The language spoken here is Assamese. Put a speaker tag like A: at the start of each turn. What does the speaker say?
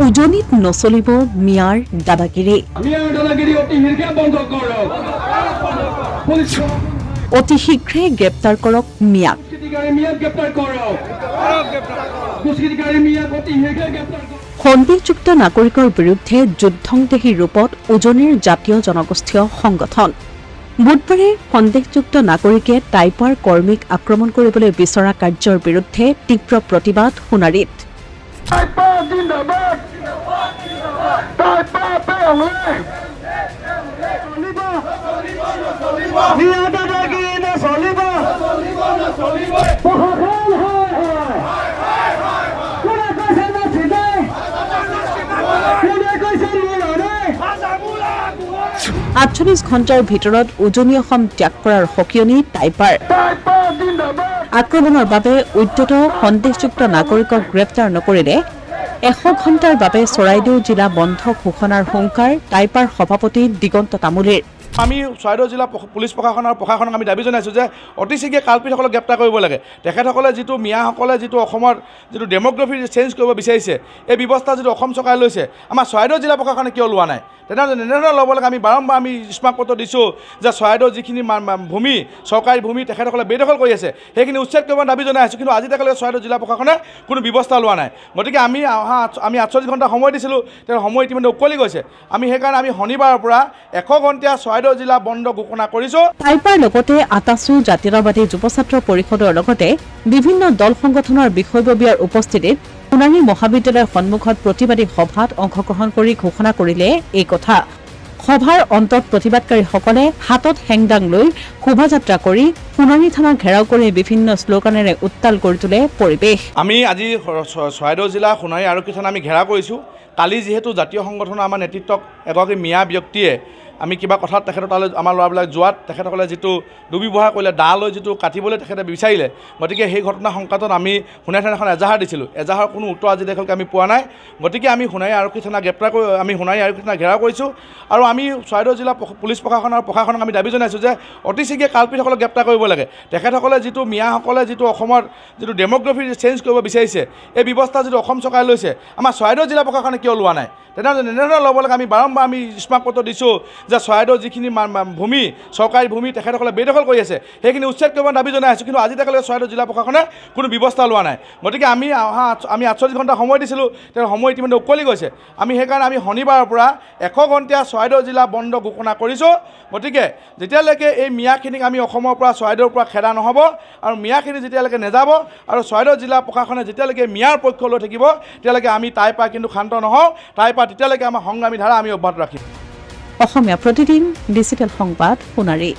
A: উজনিত নচলিব মিয়াৰ দাদাগিৰি অতি শীঘ্ৰে গ্ৰেপ্তাৰ কৰক মিয়াক সন্দেহযুক্ত নাগৰিকৰ বিৰুদ্ধে যুদ্ধংদেহী ৰূপত উজনিৰ জাতীয় জনগোষ্ঠীয় সংগঠন বুধবাৰে সন্দেহযুক্ত নাগৰিকে টাইপাৰ কৰ্মীক আক্ৰমণ কৰিবলৈ বিচৰা কাৰ্যৰ বিৰুদ্ধে তীব্ৰ প্ৰতিবাদ সোণাৰীত আঠচল্লিশ ঘণ্টাৰ ভিতৰত উজনি অসম ত্যাগ কৰাৰ সকিয়নি টাইপাৰ আক্ৰমণৰ বাবে উদ্যত সন্দেহযুক্ত নাগৰিকক গ্ৰেপ্তাৰ নকৰিলে 100 ঘণ্টাৰ বাবে চৰাইদেউ জিলা বন্ধ ঘোষণাৰ হুংকাৰ টাইপাৰ সভাপতি দিগন্ত তামুলীৰ
B: আমি চৰাইদেউ জিলা পুলিচ প্ৰশাসনক আমি দাবী জনাইছোঁ যে অতি শীঘ্ৰে কালপিতসকলক গ্ৰেপ্তাৰ কৰিব লাগে তেখেতসকলে যিটো মিয়াসকলে যিটো অসমৰ যিটো ডেম'গ্ৰাফি চেঞ্জ কৰিব বিচাৰিছে এই ব্যৱস্থা যিটো অসম চৰকাৰে লৈছে আমাৰ চৰাইদেউ জিলা প্ৰশাসনে কিয় লোৱা নাই তেনেধৰণে ল'ব লাগে আমি বাৰম্বাৰ আমি স্মাৰকপত্ৰ দিছোঁ যে চৰাইদেউ যিখিনি ভূমি চৰকাৰী ভূমি তেখেতসকলে বেদখল কৰি আছে সেইখিনি উচ্ছেদ কৰিব দাবী জনাই আছোঁ কিন্তু আজিলৈকে চৰাইদেউ জিলা প্ৰশাসনে কোনো ব্যৱস্থা লোৱা নাই গতিকে আমি 48 ঘণ্টা সময় দিছিলোঁ তেওঁ সময় ইতিমধ্যে উকলি গৈছে আমি সেইকাৰণে আমি শনিবাৰৰ পৰা 100 ঘণ্টীয়া চৰাইদেউ জিলা বন্ধ ঘোষণা কৰিছোঁ
A: টাইপাৰ লগতে আটাচু জাতীয়তাবাদী যুৱ ছাত্ৰ পৰিষদৰ লগতে বিভিন্ন দল সংগঠনৰ বিষয়ববীয়াৰ উপস্থিতিত সোণাৰী মহাবিদ্যালয়ৰ সন্মুখত প্ৰতিবাদী সভাত অংশগ্ৰহণ কৰি ঘোষণা কৰিলে এই কথা সভাৰ অন্তত প্ৰতিবাদকাৰীসকলে হাতত হেংদাং লৈ শোভাযাত্ৰা কৰি সোণাৰী থানা ঘেৰাও কৰি বিভিন্ন শ্লোগানেৰে উত্তাল কৰি তোলে পৰিৱেশ
B: আমি আজি চৰাইদেউ জিলা সোণাৰী আৰক্ষী থানা আমি ঘেৰাও কৰিছোঁ কালি যিহেতু জাতীয় সংগঠনৰ আমাৰ নেতৃত্বক এগৰাকী মিয়া ব্যক্তিয়ে আমি কিবা কথাত তেখেতৰ তালৈ আমাৰ ল'ৰাবিলাক যোৱাত তেখেতসকলে যিটো দুৰ্ব্যৱহাৰ কৰিলে দা লৈ যিটো কাটিবলৈ তেখেতে বিচাৰিলে গতিকে সেই ঘটনা সংক্ৰান্তত আমি সোণাৰী থানাখন এজাহাৰ দিছিলোঁ এজাহাৰ কোনো উত্তৰ আজিলৈকে আমি পোৱা নাই গতিকে আমি সোণাৰী আৰক্ষী থানা গ্ৰেপ্তাৰ কৰি আমি সোণাৰী আৰক্ষী থানা ঘেৰাও কৰিছোঁ আৰু আমি চৰাইদেউ জিলা পুলিচ প্ৰশাসনক আমি দাবী জনাইছোঁ যে অতি শীঘ্ৰে কালপিতসকলক গ্ৰেপ্তাৰ কৰিব লাগে তেখেতসকলে যিটো মিয়াসকলে যিটো অসমৰ যিটো ডেম'গ্ৰাফি চেঞ্জ কৰিব বিচাৰিছে এই ব্যৱস্থা যিটো অসম চৰকাৰে লৈছে আমাৰ চৰাইদেউ জিলা প্ৰশাসনে কিয় লোৱা নাই তেনেধৰণে ল'ব লাগে আমি বাৰম্বাৰ আমি স্মাৰকপত্ৰ দিছোঁ যে চৰাইদেউ যিখিনি ভূমি চৰকাৰী ভূমি তেখেতসকলে বেদখল কৰি আছে সেইখিনি উচ্ছেদ কৰিব দাবী জনাই আছোঁ কিন্তু আজিলৈকে চৰাইদেউ জিলা প্ৰশাসনে কোনো ব্যৱস্থা লোৱা নাই গতিকে আমি 48 ঘণ্টা সময় দিছিলোঁ তেওঁ সময় ইতিমধ্যে উকলি গৈছে আমি সেইকাৰণে আমি শনিবাৰৰ পৰা 100 ঘণ্টীয়া চৰাইদেউ জিলা বন্ধ ঘোষণা কৰিছোঁ গতিকে যেতিয়ালৈকে এই মিয়াখিনিক আমি অসমৰ পৰা চৰাইদেউৰ পৰা খেদা নহ'ব আৰু মিয়াখিনি যেতিয়ালৈকে নেযাব আৰু চৰাইদেউ জিলা প্ৰশাসনে যেতিয়ালৈকে মিয়াৰ পক্ষ লৈ থাকিব তেতিয়ালৈকে আমি টাইপা কিন্তু শান্ত নহওঁ টাইপা তেতিয়ালৈকে আমাৰ সংগ্ৰামী ধাৰা আমি অব্যাহত ৰাখিম
A: অসমীয়া প্ৰতিদিন ডিজিটেল সংবাদ সোণাৰী।